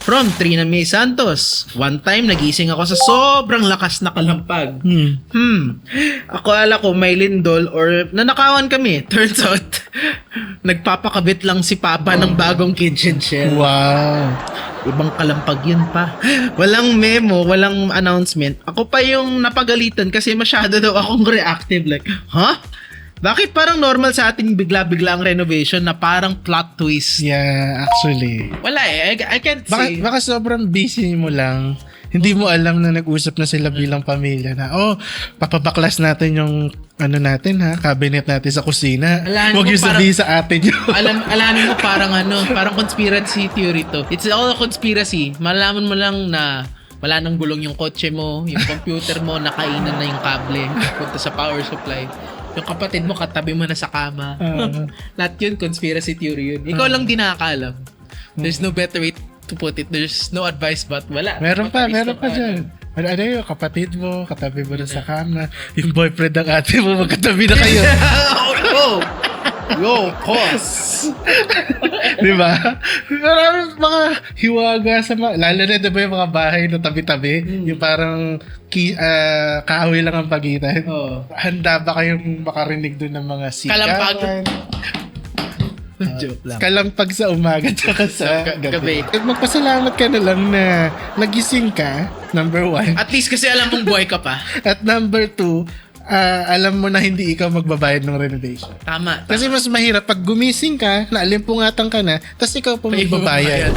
From Trina May Santos. One time, nagising ako sa sobrang lakas na kalampag. Akala ko may lindol or nanakawan kami. Turns out, nagpapakabit lang si Papa ng bagong kitchen shelf. Wow. Ibang kalampag yun pa. Walang memo, walang announcement. Ako pa yung napagalitan kasi masyado daw akong reactive. Like, huh? Bakit parang normal sa ating bigla-bigla ang renovation na parang plot twist? Yeah, actually. Wala eh. I can't say. Baka sobrang busy mo lang. Hindi mo alam na nag-usap na sila bilang pamilya na, papabaklas natin yung cabinet natin sa kusina. Huwag yung sabihin sa atin yun. Alamin mo parang conspiracy theory to. It's all a conspiracy. Malaman mo lang na wala nang gulong yung kotse mo, yung computer mo, nakainan na yung kable, punta sa power supply. Yung kapatid mo, katabi mo na sa kama. Lahat yun, conspiracy theory yun. Ikaw lang di nakakaalam. There's no better way to put it. There's no advice but wala. Meron pa dyan. Ano yung kapatid mo, katabi mo na sa kama. Yung boyfriend ng ate mo, magkatabi na kayo. Yo, pause. Di ba? Maraming mga hiwaga sa lalo na diba yung mga bahay na tabi-tabi, yung parang kaaway lang ang pagitan. Handa ba kayong makarinig doon ng mga sigawan? Kalampag. Joke lang. Kalampag sa umaga tsaka sa gabi. Magpasalamat ka na lang na nagising ka, number 1. At least kasi alam mong buhay ka pa. At number 2, alam mo na hindi ikaw magbabayad ng renovation. Tama. Kasi mas mahirap pag gumising ka, naalimpungatan ka na, tapos ikaw pa magbabayad.